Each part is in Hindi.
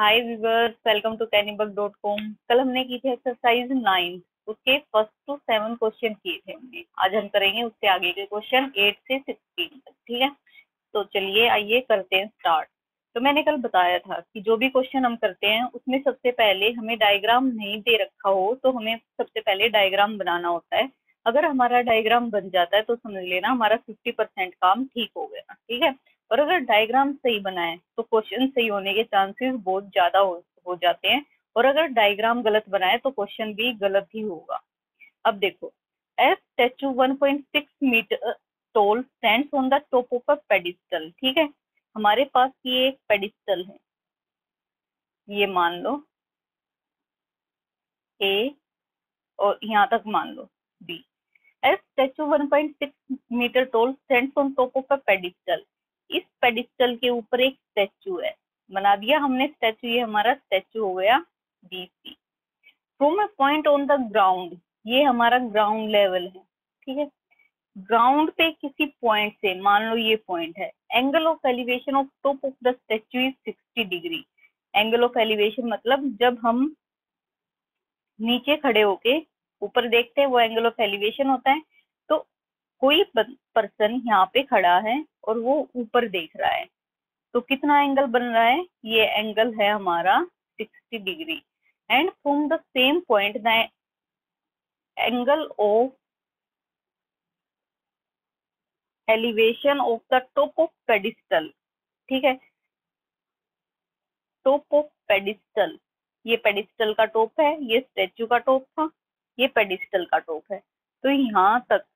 Hi viewers, welcome to cannybuck.com। कल हमने की थी एक्सरसाइज 9, उसके फर्स्ट टू 7 क्वेश्चन किए थे हमने। आज हम करेंगे उससे आगे के क्वेश्चन 8 से 16 तक। ठीक है, तो चलिए आइए करते हैं स्टार्ट। तो मैंने कल बताया था कि जो भी क्वेश्चन हम करते हैं उसमें सबसे पहले हमें डायग्राम नहीं दे रखा हो तो हमें सबसे पहले डायग्राम बनाना होता है। अगर हमारा डायग्राम बन जाता है तो समझ लेना हमारा 50% काम ठीक हो गया। ठीक है, और अगर डायग्राम सही बना है तो क्वेश्चन सही होने के चांसेस बहुत ज्यादा हो जाते हैं, और अगर डायग्राम गलत बना है तो क्वेश्चन भी गलत ही होगा। अब देखो, as statue 1.6 metre tall stands on the top of a pedestal. ठीक है, हमारे पास ये एक पेडिस्टल है, ये मान लो ए और यहाँ तक मान लो B. As statue 1.6 metre tall stands on top of a pedestal. इस पेडिस्टल के ऊपर एक स्टैचू है, बना दिया हमने स्टैचू, ये हमारा स्टैचू हो गया B C. From a point on the ground, ये हमारा ग्राउंड लेवल है। ठीक है, ग्राउंड पे किसी पॉइंट से, मान लो ये पॉइंट है, angle of elevation of top of the statue is 60 degree. Angle of elevation मतलब जब हम नीचे खड़े होके ऊपर देखते हैं वो एंगल ऑफ एलिवेशन होता है। तो कोई पर्सन यहाँ पे खड़ा है और वो ऊपर देख रहा है, तो कितना एंगल बन रहा है? ये एंगल है हमारा 60 degree. And from the same point the angle of elevation of the top of pedestal. ठीक है, टॉप ऑफ पेडिस्टल, ये पेडिस्टल का टॉप है, ये स्टेच्यू का टॉप था, ये पेडिस्टल का टॉप है। तो यहाँ तक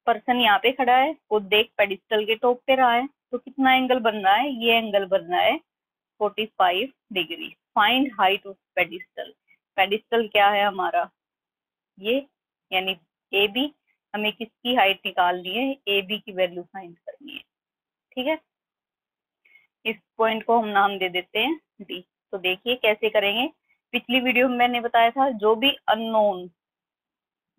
पर्सन यहाँ पे खड़ा है, वो देख पेडिस्टल के टॉप पे रहा है, तो कितना एंगल बन रहा है? ये एंगल बन रहा है 45 degree. Find height of pedestal. Pedestal क्या है हमारा? ये, यानी ए बी। हमें किसकी हाइट निकालनी है? ए बी की वैल्यू फाइंड करनी है। ठीक है, इस पॉइंट को हम नाम दे देते हैं डी। तो देखिए कैसे करेंगे। पिछली वीडियो में मैंने बताया था जो भी अननोन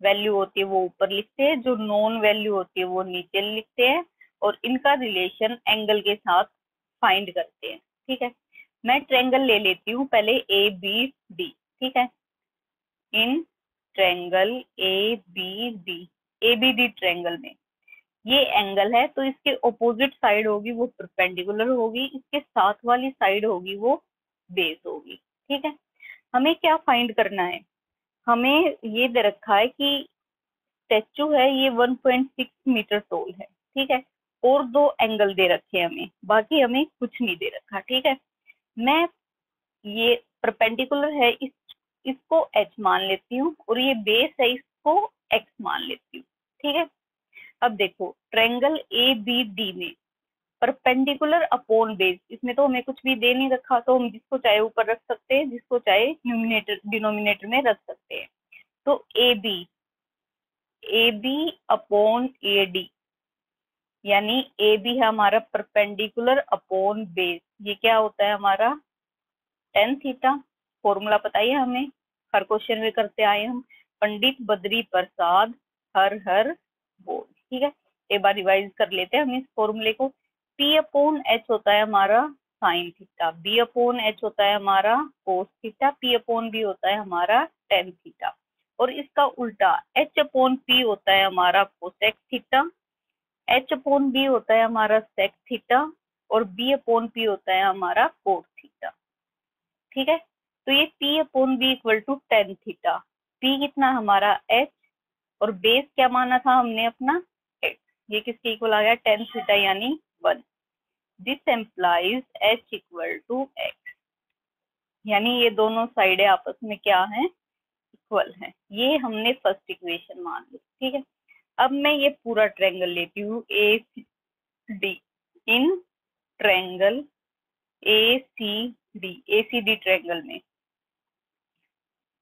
वैल्यू होती है वो ऊपर लिखते हैं, जो नोन वैल्यू होती है वो नीचे लिखते हैं, और इनका रिलेशन एंगल के साथ फाइंड करते हैं। ठीक है, मैं ट्रायंगल ले लेती हूँ पहले ए बी डी। ठीक है, in triangle A B D, A B D triangle में ये एंगल है, तो इसके ऑपोजिट साइड होगी वो परपेंडिकुलर होगी, इसके साथ वाली साइड होगी वो बेस होगी। ठीक है, हमें क्या फाइंड करना है? हमें ये दे रखा है कि स्टैचू है ये 1.6 मीटर टोल है। ठीक है, और दो एंगल दे रखे हैं हमें, बाकी हमें कुछ नहीं दे रखा। ठीक है, मैं ये परपेंडिकुलर है इसको एच मान लेती हूँ, और ये बेस है इसको एक्स मान लेती हूँ। ठीक है, अब देखो ट्रायंगल ए बी डी में परपेंडिकुलर अपॉन बेस, इसमें तो हमें कुछ भी दे नहीं रखा, तो हम जिसको चाहे ऊपर रख सकते हैं, जिसको चाहे न्यूमिनेटर डिनोमिनेटर में रख सकते हैं। तो A B upon A D, यानी ए बी है हमारा परपेंडिकुलर अपॉन बेस, ये क्या होता है हमारा? Tan theta. फॉर्मूला पता है हमें, हर क्वेश्चन में करते आए हम। पंडित बद्री प्रसाद हर हर बोल। ठीक है, एक बार रिवाइज कर लेते हैं हम इस फॉर्मूले को। पी अपॉन एच होता है हमारा sine theta, B upon H होता है हमारा cos theta, P upon B होता है हमारा टेन थीटा, और इसका उल्टा एच अपॉन पी होता है हमारा cosec theta, H upon B होता है हमारा सेक थीटा, और बी अपॉन पी होता है हमारा कोट थीटा। ठीक है, तो ये P upon B equal to tan theta. P कितना हमारा H, और बेस क्या माना था हमने अपना X, ये किसके इक्वल आ गया? टेन थीटा यानी 1। This implies H equal to X, यानी ये दोनों साइडें आपस में क्या है? इक्वल है। ये हमने फर्स्ट इक्वेशन मान ली। ठीक है, अब मैं ये पूरा ट्रायंगल लेती हूँ A D. In triangle A C D triangle में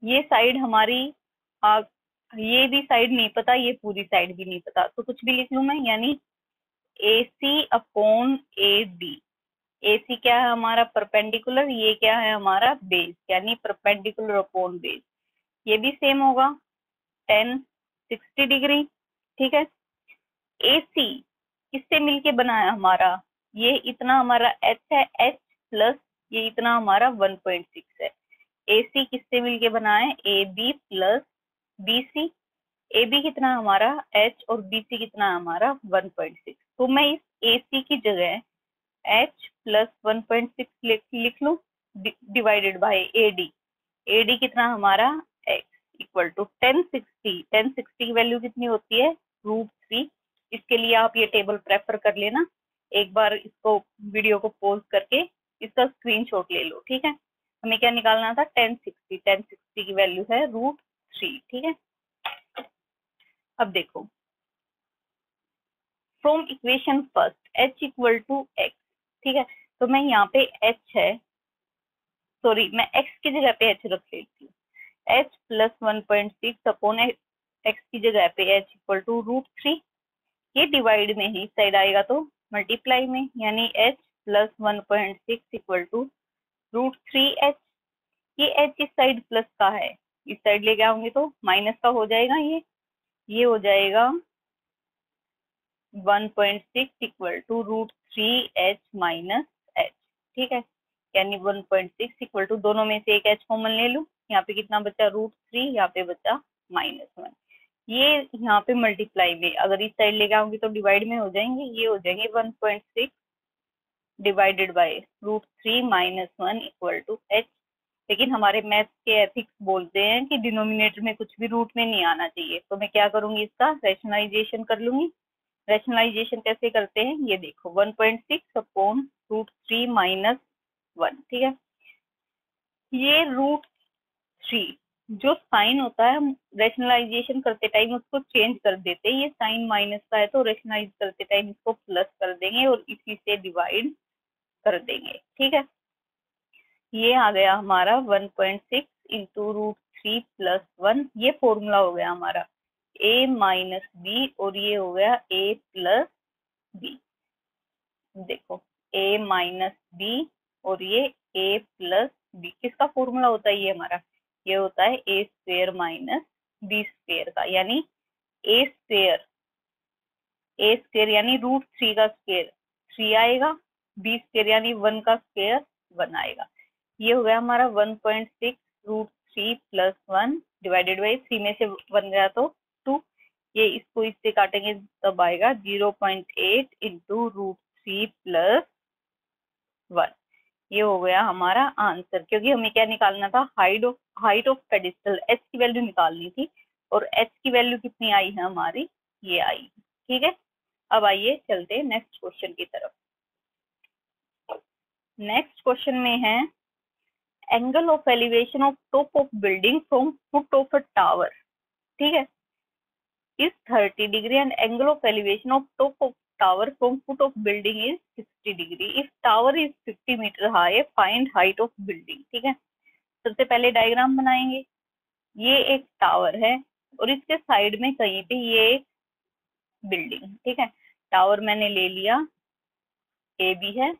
ये साइड हमारी ये भी साइड नहीं पता, ये पूरी साइड भी नहीं पता, तो कुछ भी लिख लू मैं, यानी ए सी अपॉन ए डी। ए सी क्या है हमारा? परपेंडिकुलर, ये क्या है हमारा? बेस, यानी परपेंडिकुलर अपॉन बेस, ये भी सेम होगा टेन 60 डिग्री। ठीक है, ए सी किससे मिलके बना है हमारा? ये इतना हमारा h है, h प्लस ये इतना हमारा 1.6 है। AC किससे मिलके बना है, AB प्लस BC। AB कितना हमारा h और BC कितना हमारा 1.6। तो मैं इस AC की जगह h प्लस 1.6 लिख लूं डिवाइडेड बाय AD। AD कितना हमारा x इक्वल टू 1060। 1060 की वैल्यू कितनी होती है, √3। इसके लिए आप ये टेबल प्रेफर कर लेना, एक बार इसको वीडियो को पॉज करके इसका स्क्रीनशॉट ले लो, ठीक है। हमें क्या निकालना था, 1060। 1060 की वैल्यू है √3, ठीक है। अब देखो, from equation first h equal to x, ठीक है। तो मैं यहाँ पे h है, सॉरी मैं x की जगह पे h रख लेती हूँ। h प्लस 1.6 अपॉन x की जगह पे h इक्वल टू √3। ये डिवाइड में ही साइड आएगा तो मल्टीप्लाई में, यानी h plus 1.6 equal to √3h। ये h इस साइड प्लस का है, इस साइड लेके आऊंगी तो माइनस का हो जाएगा। ये हो जाएगा 1.6 equal to √3h minus h, ठीक है। यानी 1.6 इक्वल टू, दोनों में से एक h कॉमन ले लूं, यहाँ पे कितना बचा √3, यहाँ पे बचा -1। ये यहाँ पे मल्टीप्लाई में, अगर इस साइड लेके आऊंगी तो डिवाइड में हो जाएंगे, ये हो जाएंगे 1.6 divided by √3 minus 1 equal to h। लेकिन हमारे मैथ्स के एथिक्स बोलते हैं कि डिनोमिनेटर में कुछ भी रूट में नहीं आना चाहिए, तो मैं क्या करूंगी, इसका रैशनलाइजेशन कर लूंगी। रैशनलाइजेशन कैसे करते हैं, ये देखो 1.6 अपॉन √3 माइनस 1, ठीक है। ये √3 जो साइन होता है, हम रैशनलाइजेशन करते टाइम उसको चेंज कर देते हैं। ये साइन माइनस का है तो रैशनलाइज करते टाइम इसको प्लस कर देंगे और इसी से डिवाइड कर देंगे, ठीक है। ये आ गया हमारा 1.6 इंटू √3 प्लस 1। ये फॉर्मूला हो गया हमारा a माइनस बी, और ये हो गया a प्लस बी। देखो a माइनस बी और ये a प्लस बी, किसका फॉर्मूला होता है, ये हमारा, ये होता है a square minus B square का, यानी a स्क्वेयर यानी √3 का स्क्वेयर 3 आएगा, b स्क्वेयर यानी 1 का स्क्वेयर 1 आएगा। ये हो गया हमारा 1.6 √3 प्लस 1 डिवाइडेड बाई 3 में से 1 गया तो 2। ये इसको इससे काटेंगे तब आएगा 0.8 इंटू √3 प्लस 1। ये हो गया हमारा आंसर, क्योंकि हमें क्या निकालना था, हाइट ऑफ पेडिस्टल, h की वैल्यू निकालनी थी, और h की वैल्यू कितनी आई है हमारी, ये आई, ठीक है। अब आइए चलते हैं नेक्स्ट क्वेश्चन की तरफ। नेक्स्ट क्वेश्चन में है angle of elevation of top of building from foot of a tower, ठीक है, is 30 degree and angle of elevation of top of tower from foot of building is 60 degree. If tower is 50 metre high, find height of building, ठीक है। सबसे पहले डायग्राम बनाएंगे। ये एक टावर है और इसके साइड में कहीं पे ये एक बिल्डिंग, ठीक है। टावर मैंने ले लिया ए बी है,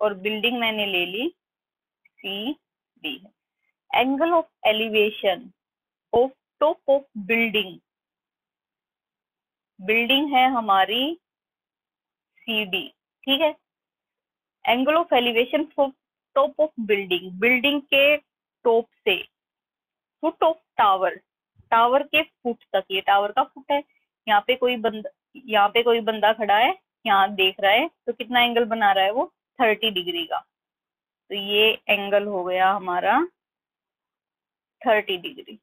और बिल्डिंग मैंने ले ली सी डी है। Angle of elevation of top of building, building है हमारी सी डी, ठीक है। Angle of elevation for top of building, building के टॉप से फुट ऑफ टावर, टावर के फुट तक, ये टावर का फुट है। यहाँ पे कोई बंदा खड़ा है, यहाँ देख रहा है, तो कितना एंगल बना रहा है वो, 30 डिग्री का। तो ये एंगल हो गया हमारा 30 degree.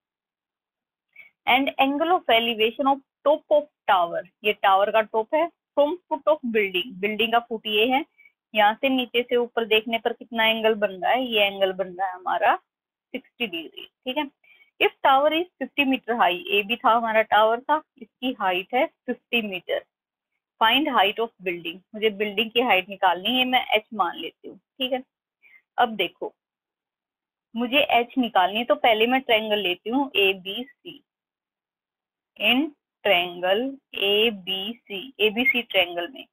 And angle of elevation of top of tower, ये टावर का टॉप है, from foot of building, building का फुट ये है, यहाँ से नीचे से ऊपर देखने पर कितना एंगल बन रहा है, ये एंगल बन रहा है हमारा 60 डिग्री, ठीक है। If tower is 50 metre high, A भी था हमारा टावर था, इसकी हाइट है 50 metre. Find height of building, मुझे बिल्डिंग की हाइट निकालनी है, मैं एच मान लेती हूँ, ठीक है। अब देखो मुझे एच निकालनी है, तो पहले मैं ट्रायंगल लेती हूँ A B C. In triangle A B C triangle में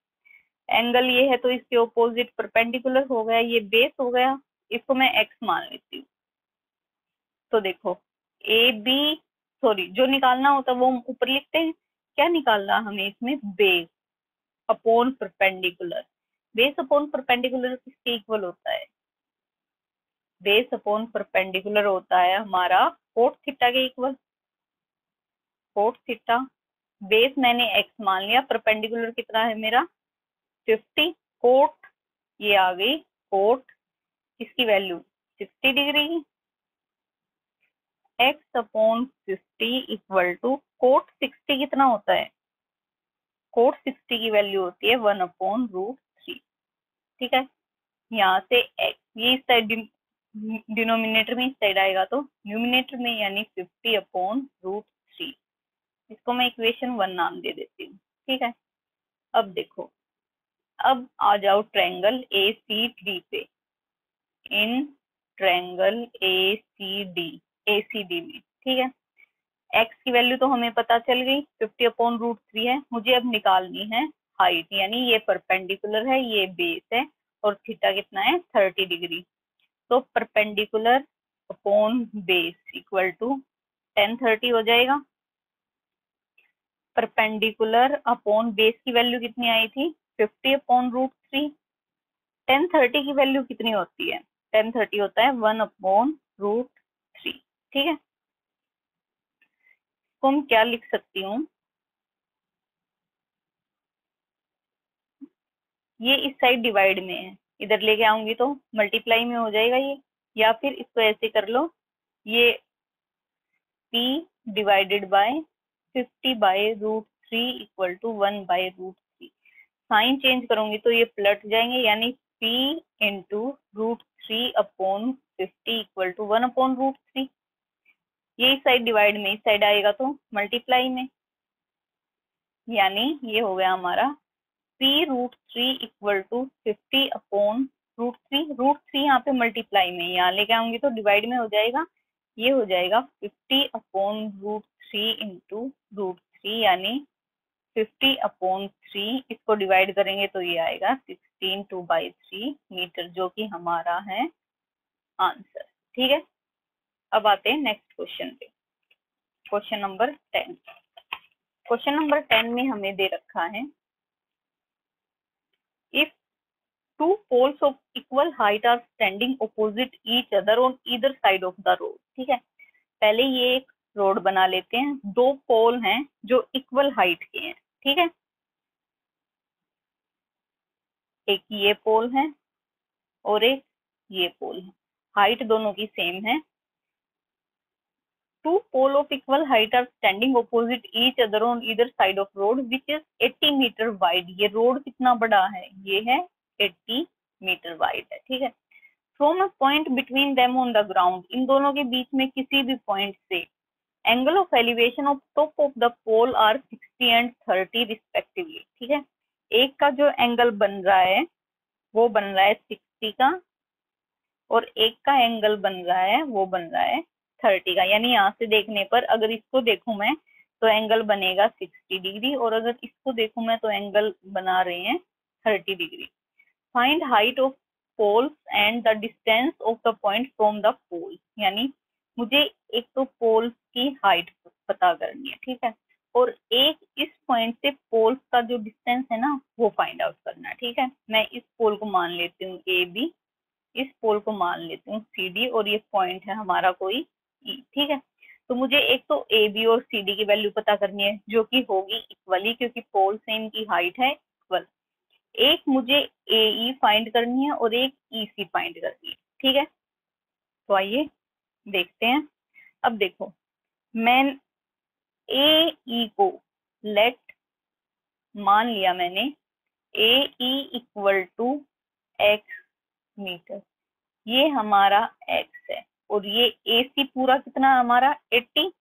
एंगल ये है तो इसके ऑपोजिट परपेंडिकुलर हो गया, ये बेस हो गया, इसको मैं एक्स मान लेती हूँ। तो देखो ए बी, सॉरी जो निकालना होता है वो ऊपर लिखते हैं, क्या निकालना हमें इसमें, base. Upon perpendicular. Base upon perpendicular किसके इक्वल होता है? बेस अपॉन परपेंडिकुलर होता है हमारा कोट थीटा के इक्वल। कोट थीटा, बेस मैंने x मान लिया, परपेंडिकुलर कितना है मेरा 50, कोट ये आ गई कोट इसकी वैल्यू 60 डिग्री की। x upon 50 equal to cot 60 कितना होता है? कोट 60 की वैल्यू होती है 1/√3। ठीक है, यहाँ से x ये इस साइड डिनोमिनेटर में इस साइड आएगा तो न्यूमिनेटर में, यानी 50/√3। इसको मैं इक्वेशन 1 नाम दे देती हूँ। ठीक है, अब देखो, अब आ जाओ ट्रायंगल ACD पे। इन ट्रायंगल ACD में, ठीक है, x की वैल्यू तो हमें पता चल गई 50/√3 है। मुझे अब निकालनी है हाइट, यानी ये परपेंडिकुलर है, ये बेस है, और थीटा कितना है 30 डिग्री। तो perpendicular upon base equal to tan 30 हो जाएगा। परपेंडिकुलर अपॉन बेस की वैल्यू कितनी आई थी 50/√3। tan 30 की वैल्यू कितनी होती है? tan 30 होता है 1/√3। ठीक है, तो हम क्या लिख सकती हूँ, ये इस साइड डिवाइड में है, इधर लेके आऊंगी तो मल्टीप्लाई में हो जाएगा ये, या फिर इसको ऐसे कर लो, ये p divided by 50/√3 equal to 1/√3। Sign change करूंगी तो ये पलट जाएंगे, यानी p इंटू √3/50 इक्वल टू 1/√3। ये इस साइड डिवाइड में, इस साइड आएगा तो मल्टीप्लाई में, यानी ये हो गया हमारा p√3 इक्वल टू 50/√3। √3 यहाँ पे मल्टीप्लाई में, यहाँ लेके आऊंगी तो डिवाइड में हो जाएगा, ये हो जाएगा 50/√3 इंटू √3, यानी 50/3। इसको डिवाइड करेंगे तो ये आएगा 16/2/3 मीटर, जो कि हमारा है आंसर। ठीक है, अब आते हैं नेक्स्ट क्वेश्चन पे। Question number 10। क्वेश्चन नंबर 10 में हमें दे रखा है, if two poles of equal height are standing opposite each other on either side of the road. ठीक है, पहले ये एक रोड बना लेते हैं, दो पोल हैं जो इक्वल हाइट के हैं। ठीक है, एक ये पोल है और एक ये पोल है, हाइट दोनों की सेम है। Two pole of equal height are standing opposite each other on either side of road which is 80 metre wide. ये रोड कितना बड़ा है? ये है 80 मीटर वाइड है। ठीक है, from a point between them on the ground, इन दोनों के बीच में किसी भी पॉइंट से angle of elevation of top of the pole are 60 and 30 respectively. ठीक है, एक का जो एंगल बन रहा है वो बन रहा है 60 का, और एक का एंगल बन रहा है वो बन रहा है 30 का। यानी यहाँ से देखने पर अगर इसको देखूं मैं तो एंगल बनेगा 60 डिग्री, और अगर इसको देखूं मैं तो एंगल बना रहे हैं 30 degree. Find height of poles and the distance of the point from the pole. यानी मुझे एक तो पोल्स की हाइट पता करनी है, ठीक है, और एक इस पॉइंट से पोल्स का जो डिस्टेंस है ना वो फाइंड आउट करना है। ठीक है, मैं इस पोल को मान लेती हूँ ए बी, इस पोल को मान लेती हूँ सी डी, और ये पॉइंट है हमारा कोई ई। ठीक है, तो मुझे एक तो ए बी और सी डी की वैल्यू पता करनी है, जो कि होगी इक्वली, क्योंकि पोल से इनकी हाइट है इक्वल। एक मुझे ए ई फाइंड करनी है और एक ई सी फाइंड करनी है। ठीक है, तो आइए देखते हैं। अब देखो, मैं ए ई को लेट मान लिया मैंने A E equal to X metre, ये हमारा x है, और ये AC पूरा कितना हमारा 80,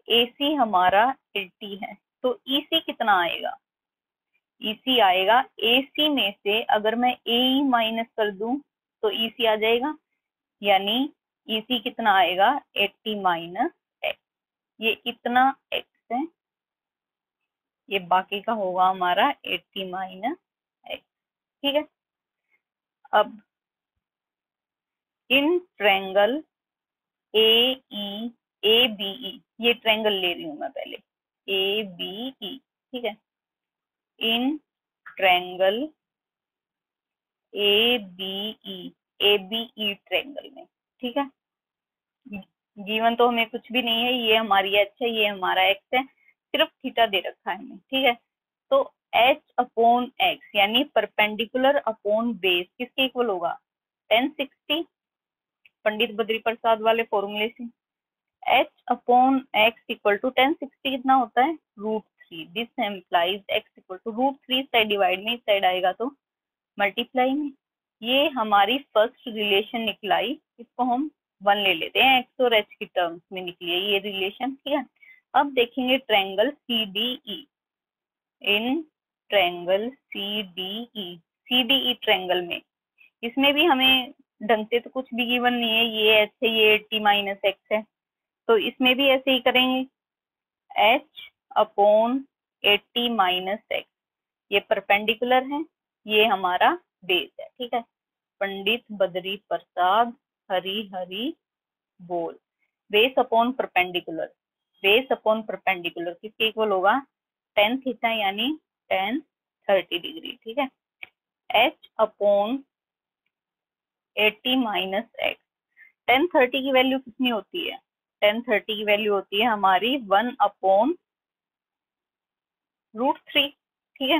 AC हमारा 80 है, तो EC कितना आएगा? EC आएगा AC में से अगर मैं AE माइनस कर दूं तो EC आ जाएगा, यानी EC कितना आएगा 80 माइनस x। ये इतना x है, ये बाकी का होगा हमारा 80 माइनस x। ठीक है, अब इन ट्रायंगल ABE, ये ट्रायंगल ले रही हूं मैं पहले ABE। ठीक है, इन ट्रायंगल ABE ट्रायंगल में, ठीक है। गिवन तो हमें कुछ भी नहीं है, ये हमारी एच है, ये हमारा एक्स है, सिर्फ थीटा दे रखा है हमें, ठीक है। तो एच अपॉन एक्स यानी परपेंडिकुलर अपॉन बेस किसके इक्वल होगा, 1060, पंडित बद्री प्रसाद वाले फॉर्मूले से। H upon X equal to 1060 कितना होता है, √3। This implies X equal to √3, side divide में, इस साइड आएगा तो मल्टीप्लाई में। ये हमारी फर्स्ट रिलेशन निकलाई, इसको हम 1 ले लेते हैं, एक्स और एच की टर्म्स में निकली है ये रिलेशन, ठीक है। अब देखेंगे triangle CDE। In triangle CDE triangle में, इसमें भी हमें ढंग से तो कुछ भी गिवन नहीं है, ये एच है, ये 80 माइनस एक्स है, तो इसमें भी ऐसे ही करेंगे, एच अपॉन 80 माइनस एक्स, ये परपेंडिकुलर है, ये हमारा बेस है, ठीक है। पंडित बद्री प्रसाद हरी हरी बोल, base upon perpendicular, base upon perpendicular किसके इक्वल होगा, tan थीटा यानी tan 30 डिग्री, ठीक है। H upon 80 minus x, tan 30 की वैल्यू कितनी होती है, tan 30 की वैल्यू होती है हमारी 1 अपॉन √3, ठीक है।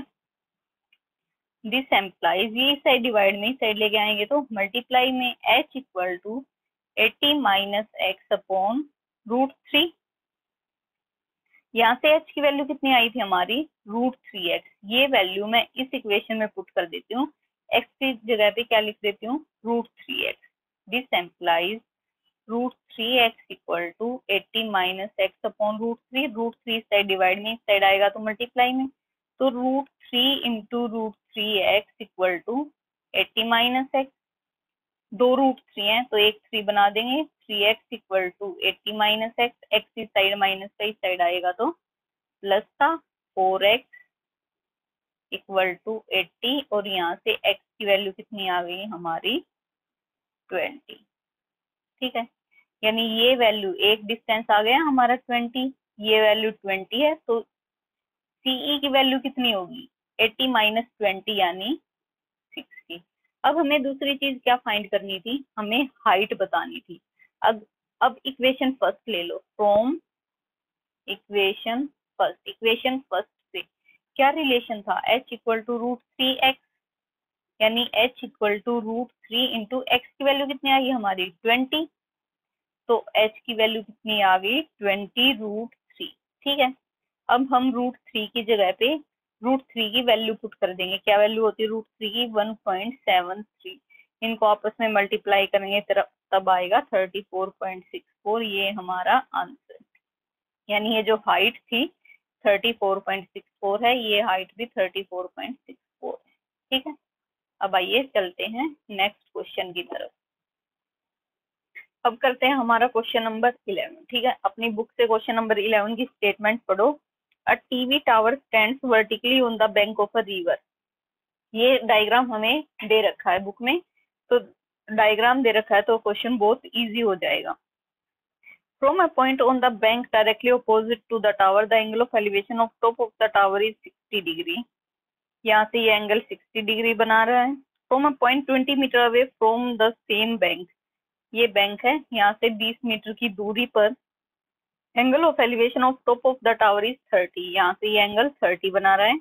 दिस एम्प्लाइज, ये साइड डिवाइड में, साइड लेके आएंगे तो मल्टीप्लाई में, h equal to 80 minus x upon √3। यहाँ से h की वैल्यू कितनी आई थी हमारी, √3x, ये वैल्यू मैं इस इक्वेशन में पुट कर देती हूँ, x की जगह पे क्या लिख देती हूँ, √3x। This implies √3x equal to 80 minus x upon √3, √3 side divide में, साइड आएगा तो मल्टीप्लाई में, तो √3 into √3x equal to 80 minus x, 2 √3 है तो एक 3 बना देंगे, 3x equal to 80 minus x, x इस साइड माइनस का इस साइड आएगा तो प्लस का 4x इक्वल टू 80, और यहाँ से x की वैल्यू कितनी आ गई हमारी 20, ठीक है। यानी ये वैल्यू, एक डिस्टेंस आ गया हमारा 20, ये वैल्यू 20 है, तो CE की वैल्यू कितनी होगी, 80 माइनस 20 यानी 60। अब हमें दूसरी चीज क्या फाइंड करनी थी, हमें हाइट बतानी थी। अब इक्वेशन फर्स्ट ले लो, फ्रॉम इक्वेशन फर्स्ट से क्या रिलेशन था, h इक्वल टू √3x, यानी h equal to √3 into x की वैल्यू कितनी आई हमारी 20, तो h की वैल्यू कितनी आ गई 20√3, ठीक है। अब हम √3 की जगह पे √3 की वैल्यू पुट कर देंगे, क्या वैल्यू होती है √3 की, 1.73, इनको आपस में मल्टीप्लाई करेंगे तब आएगा 34.64, ये हमारा आंसर। यानी ये जो हाइट थी 34.64 है, ये हाइट भी 34.64 है, ठीक है। अब आइए चलते हैं नेक्स्ट क्वेश्चन की तरफ। अब करते हैं हमारा क्वेश्चन नंबर 11, ठीक है। अपनी बुक से क्वेश्चन नंबर 11 की स्टेटमेंट पढ़ो। A TV tower stands vertically on the bank of a river, ये डायग्राम हमें दे रखा है बुक में, तो डायग्राम दे रखा है तो क्वेश्चन बहुत इजी हो जाएगा। From a point on the bank directly opposite to the tower, the angle of elevation of top of the tower is 60 degree. यहाँ से ये एंगल 60 डिग्री बना रहा है। From a point 20 metre away from the same bank, ये बैंक है, यहाँ से 20 मीटर की दूरी पर angle of elevation of top of the tower is 30, यहाँ से ये एंगल 30 बना रहा है।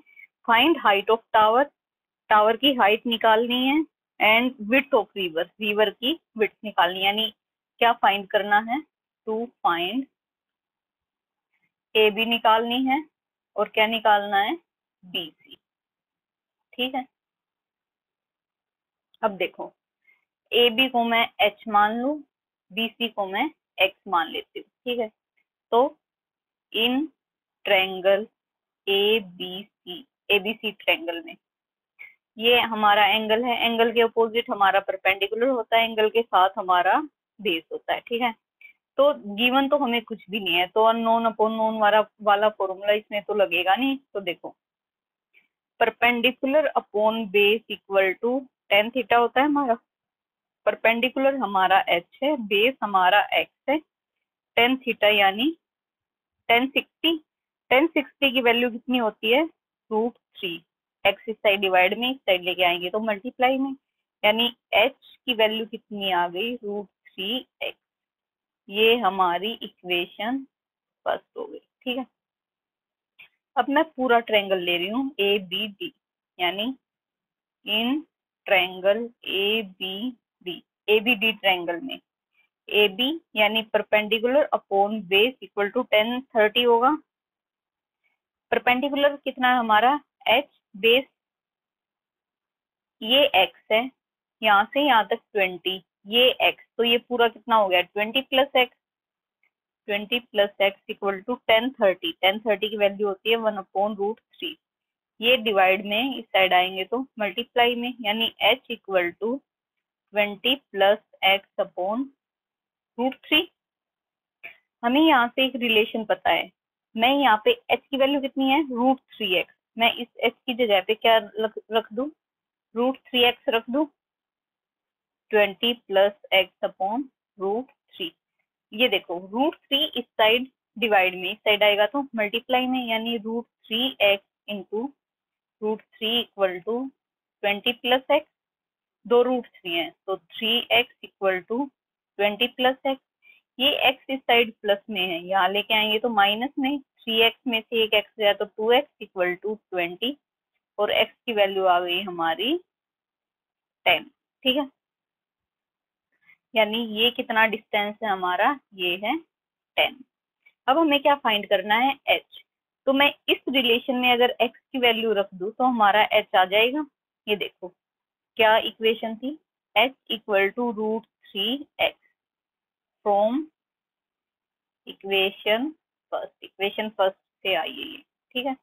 Find height of tower, tower की हाइट निकालनी है, and width of river, river की विड्थ निकालनी है, यानी क्या फाइंड करना है, टू फाइंड AB निकालनी है और क्या निकालना है BC, ठीक है। अब देखो AB को मैं H मान लू, BC को मैं X मान लेती हूँ, ठीक है। तो इन ट्रायंगल ABC ट्रायंगल में ये हमारा एंगल है, एंगल के अपोजिट हमारा परपेंडिकुलर होता है, एंगल के साथ हमारा बेस होता है, ठीक है। तो गिवन तो हमें कुछ भी नहीं है, तो अननोन अपॉन नोन वाला फॉर्मूला इसमें तो लगेगा नहीं। तो देखो perpendicular upon base equal to tan theta होता है हमारा, परपेंडिकुलर हमारा h है, बेस हमारा x है, tan थीटा यानी tan 60 की वैल्यू कितनी होती है √3, एक्स इस साइड डिवाइड में, इस साइड लेके आएंगे तो मल्टीप्लाई में, यानी एच की वैल्यू कितनी आ गई, √3x। ये हमारी इक्वेशन फर्स्ट हो गई। ठीक है, अब मैं पूरा ट्रायंगल ले रही हूँ ABD, यानी इन ट्रायंगल ABD ट्रायंगल में AB यानी perpendicular upon base equal to 1030 होगा। परपेंडिकुलर कितना है हमारा, h, बेस ये x है, यहाँ से यहाँ तक 20, ये x, तो ये पूरा कितना हो गया 20 plus x, 20 plus x equal to 1030। 1030 की वैल्यू होती है 1/√3। ये डिवाइड में इस साइड आएंगे तो मल्टीप्लाई में, यानी h equal to 20 plus x upon √3। हमें यहाँ से एक रिलेशन पता है, मैं यहाँ पे h की वैल्यू कितनी है, √3x, मैं इस h की जगह पे क्या रख दूं, √3x रख दूं, 20 प्लस एक्स अपॉन √3। ये देखो √3 इस साइड डिवाइड में, इस साइड आएगा तो मल्टीप्लाई में, यानी √3x into √3 equal to 20 plus x, दो √3 है तो 3x equal to 20 plus x. ये x इस साइड प्लस में है, यहाँ लेके आएंगे तो माइनस में, 3x में से एक x गया तो 2x इक्वल टू 20, और x की वैल्यू आ गई हमारी 10। ठीक है, यानी ये कितना डिस्टेंस है हमारा, ये है 10। अब हमें क्या फाइंड करना है, h। तो मैं इस रिलेशन में अगर x की वैल्यू रख दूं तो हमारा h आ जाएगा। ये देखो क्या इक्वेशन थी, h equal to √3x from equation first से आई है ये। ठीक है,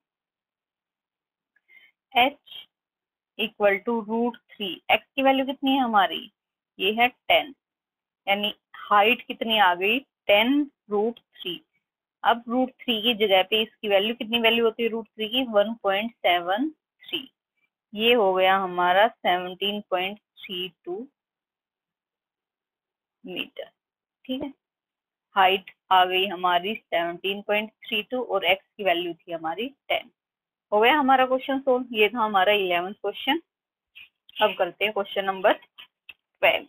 h इक्वल टू √3, x की वैल्यू कितनी है हमारी, ये है 10, यानी हाइट कितनी आ गई 10√3। अब √3 की जगह पे इसकी वैल्यू कितनी वैल्यू होती है √3 की, 1.73। ये हो गया हमारा 17.32 मीटर। ठीक है, हाइट आ गई हमारी 17.32 और x की वैल्यू थी हमारी 10। हो गया हमारा क्वेश्चन सोल्व। ये था हमारा 11th क्वेश्चन। अब करते हैं क्वेश्चन नंबर 12।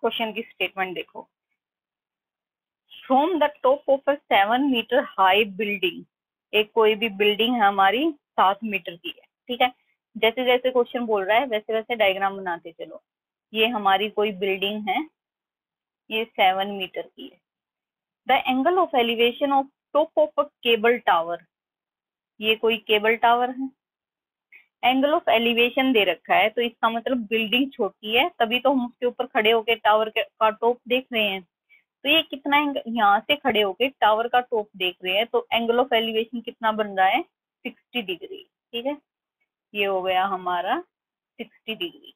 क्वेश्चन की स्टेटमेंट देखो, from the top of a 7 metre high building, एक कोई भी बिल्डिंग है हमारी 7 मीटर की है। ठीक है, जैसे जैसे क्वेश्चन बोल रहा है वैसे वैसे डायग्राम बनाते चलो। ये हमारी कोई बिल्डिंग है, ये 7 मीटर की है। The angle of elevation of top of a cable tower, ये कोई केबल टावर है। एंगल ऑफ एलिवेशन दे रखा है, तो इसका मतलब बिल्डिंग छोटी है, तभी तो हम उसके ऊपर खड़े होकर टावर का टॉप देख रहे हैं। तो ये कितना एंगल, यहाँ से खड़े होके टावर का टॉप देख रहे हैं, तो एंगल ऑफ एलिवेशन कितना बन रहा है, 60 डिग्री। ठीक है, ये हो गया हमारा 60 degree.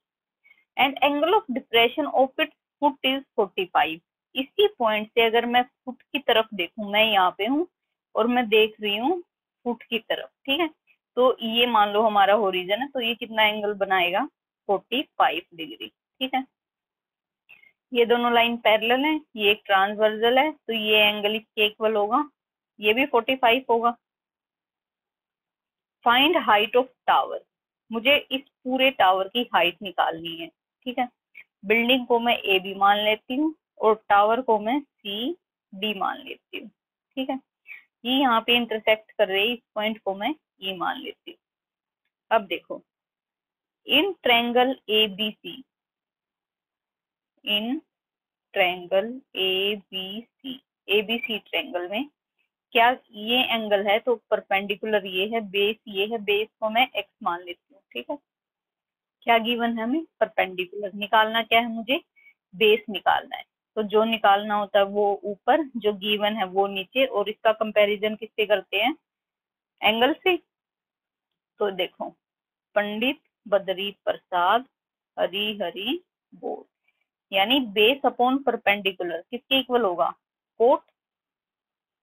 And angle of depression of it foot is 45। इसी पॉइंट से अगर मैं फुट की तरफ देखूं, मैं यहाँ पे हूँ और मैं देख रही हूँ फुट की तरफ। ठीक है, तो ये मान लो हमारा होरिजन है, तो ये कितना एंगल बनाएगा, 45 डिग्री। ठीक है, ये दोनों लाइन पैरेलल है, ये एक ट्रांसवर्सल है, तो ये एंगल इसके इक्वल होगा, ये भी 45 होगा। फाइंड हाइट ऑफ टावर, मुझे इस पूरे टावर की हाइट निकालनी है। ठीक है, बिल्डिंग को मैं ए बी मान लेती हूँ और टावर को मैं सी डी मान लेती हूँ। ठीक है, ये यहाँ पे इंटरसेक्ट कर रही है, इस पॉइंट को मैं ई मान लेती हूँ। अब देखो, in triangle ABC, in triangle ABC triangle में क्या ये एंगल है, तो परपेंडिकुलर ये है, बेस ये है, बेस को मैं x मान लेती हूँ। ठीक है, क्या गिवन है हमें, परपेंडिकुलर निकालना, क्या है मुझे, बेस निकालना है। तो जो निकालना होता है वो ऊपर, जो गिवन है वो नीचे, और इसका कंपैरिजन किससे करते हैं, एंगल से। तो देखो, पंडित बद्री प्रसाद हरी हरी बोल, यानी बेस अपॉन परपेंडिकुलर किसके इक्वल होगा, कोट।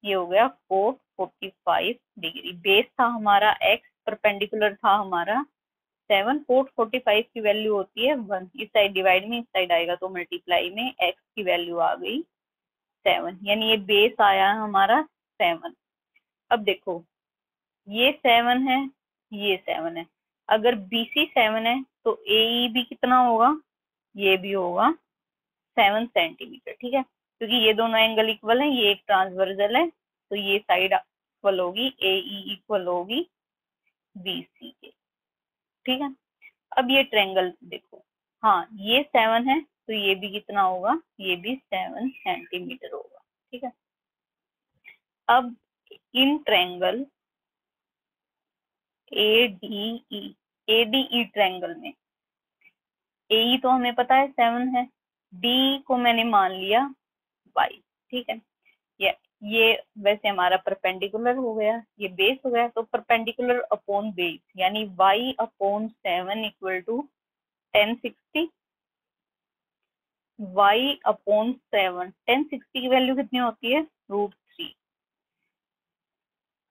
ये हो गया कोट 45 डिग्री। बेस था हमारा x, परपेंडिकुलर था हमारा 7, कोट 45 की वैल्यू होती है 1। इस साइड डिवाइड में, इस साइड आएगा तो मल्टीप्लाई में, x की वैल्यू आ गई 7, यानी ये बेस आया हमारा 7। अब देखो ये 7 है, ये 7 है, अगर BC 7 है तो AE भी कितना होगा, ये भी होगा 7 सेंटीमीटर। ठीक है, क्योंकि ये दोनों एंगल इक्वल है, ये एक ट्रांसवर्जल है, तो ये साइड इक्वल होगी, AE इक्वल होगी BC के। ठीक है, अब ये ट्रायंगल देखो, हाँ ये 7 है तो ये भी कितना होगा, ये भी 7 सेंटीमीटर होगा। ठीक है, अब इन ट्रायंगल ADE ट्रायंगल में AE तो हमें पता है 7 है, D को मैंने मान लिया y। ठीक है, ये वैसे हमारा परपेंडिकुलर हो गया, ये बेस हो गया, तो परपेंडिकुलर अपॉन बेस यानी y upon 7 equal to 1060। y upon 7, 1060 की वैल्यू कितनी होती है, √3।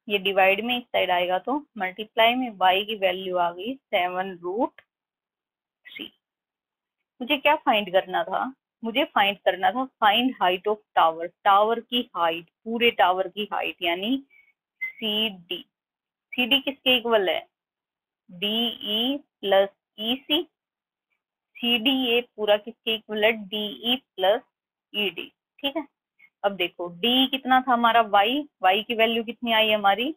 ये डिवाइड में इस साइड आएगा तो मल्टीप्लाई में y की वैल्यू आ गई 7√3। मुझे क्या फाइंड करना था, मुझे फाइंड करना था find height of tower, tower की हाइट, पूरे टावर की हाइट यानी CD। CD किसके इक्वल है, DE प्लस EC। CD ये पूरा किसके इक्वल है, DE प्लस ED। ठीक है, अब देखो D कितना था हमारा y की वैल्यू कितनी आई हमारी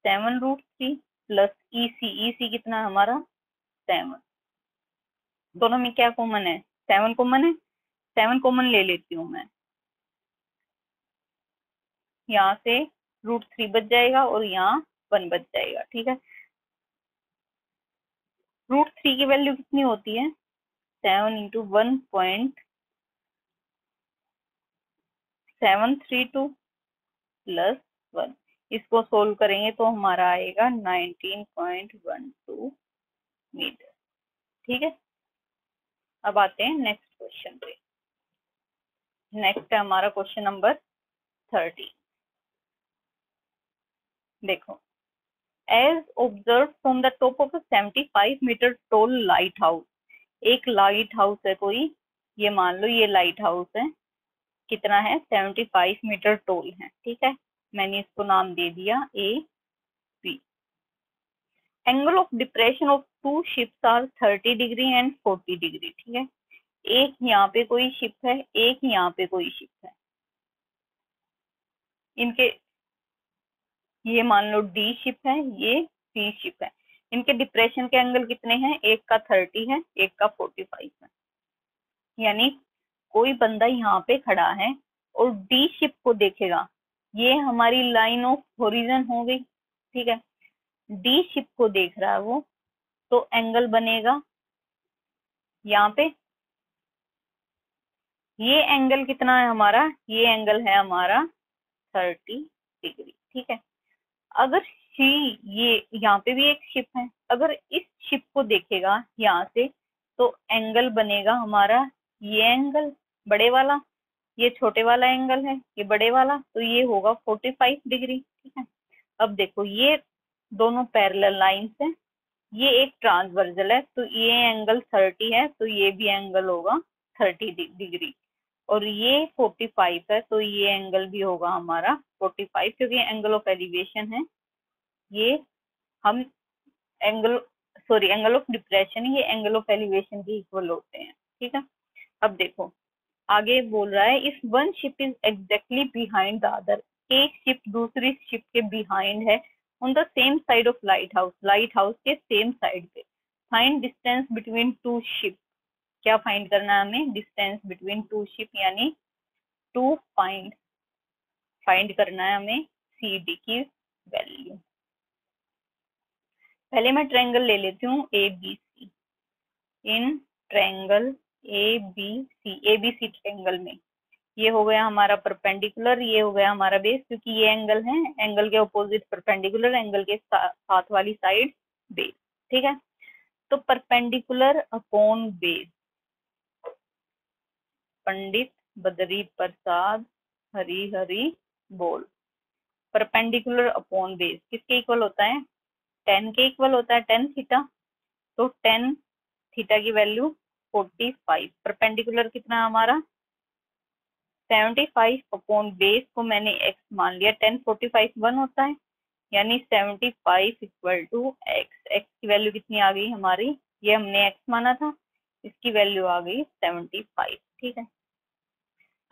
7√3 प्लस EC कितना हमारा 7। दोनों में क्या कॉमन है, 7 कॉमन है, 7 कॉमन ले लेती हूँ मैं, यहाँ से √3 बच जाएगा और यहाँ 1 बच जाएगा। ठीक है, √3 की वैल्यू कितनी होती है, 7 इंटू 1.732 प्लस 1। इसको सोल्व करेंगे तो हमारा आएगा 19.12 मीटर। ठीक है, अब आते हैं नेक्स्ट क्वेश्चन पे। नेक्स्ट है हमारा क्वेश्चन नंबर 30। देखो, as observed from the top of 75 metre tall lighthouse. एक लाइट हाउस है कोई, ये मान लो ये लाइट हाउस है, कितना है 75 मीटर टॉल है। ठीक है, मैंने इसको नाम दे दिया AB। Angle of depression of two ships are 30 degree and 40 degree. ठीक है, एक यहाँ पे कोई शिप है, एक यहाँ पे कोई शिप है, इनके ये मान लो D शिप है, ये C शिप है, इनके डिप्रेशन के एंगल कितने हैं, एक का 30 है, एक का 45 है। यानी कोई बंदा यहाँ पे खड़ा है और D शिप को देखेगा, ये हमारी लाइन ऑफ होरिजन हो गई। ठीक है, D शिप को देख रहा है वो, तो एंगल बनेगा यहाँ पे, ये एंगल कितना है हमारा, ये एंगल है हमारा 30 डिग्री। ठीक है, अगर सी, ये यहाँ पे भी एक शिप है, अगर इस शिप को देखेगा यहाँ से तो एंगल बनेगा हमारा ये एंगल बड़े वाला, ये छोटे वाला एंगल है ये बड़े वाला, तो ये होगा 45 डिग्री। ठीक है, अब देखो ये दोनों पैरेलल लाइंस है, ये एक ट्रांसवर्जल है, तो ये एंगल 30 है तो ये भी एंगल होगा 30 डिग्री, और ये 45 है तो ये एंगल भी होगा हमारा 45, क्योंकि एंगल ऑफ एलिवेशन है। ये हम एंगल एंगल ऑफ डिप्रेशन, ये एंगल ऑफ एलिवेशन के इक्वल होते हैं। ठीक है, अब देखो आगे बोल रहा है, if one ship is exactly behind the other, एक शिप दूसरी शिप के बिहाइंड है, on the same side of light house के सेम साइड पे, find distance between two ship. क्या फाइंड करना है हमें, डिस्टेंस बिटवीन टू शिप, यानी टू फाइंड करना है हमें CD की वैल्यू। पहले मैं ट्रायंगल ले लेती हूँ ABC। In triangle ABC triangle में ये हो गया हमारा परपेंडिकुलर, ये हो गया हमारा बेस, क्योंकि ये एंगल है, एंगल के अपोजिट परपेंडिकुलर, एंगल के साथ वाली साइड बेस। ठीक है, तो परपेंडिकुलर अपॉन बेस, पंडित बद्री प्रसाद हरी हरी बोल, परपेंडिकुलर अपॉन बेस किसके इक्वल होता है, 10 के इक्वल होता है, 10 थीटा, तो 10 थीटा की वैल्यू 45, परपेंडिकुलर कितना है हमारा 75 अपॉन बेस को मैंने x मान लिया, 1045 1 होता है, यानी 75 इक्वल टू x। x की वैल्यू कितनी आ गई हमारी, ये हमने x माना था, इसकी वैल्यू आ गई 75। ठीक है,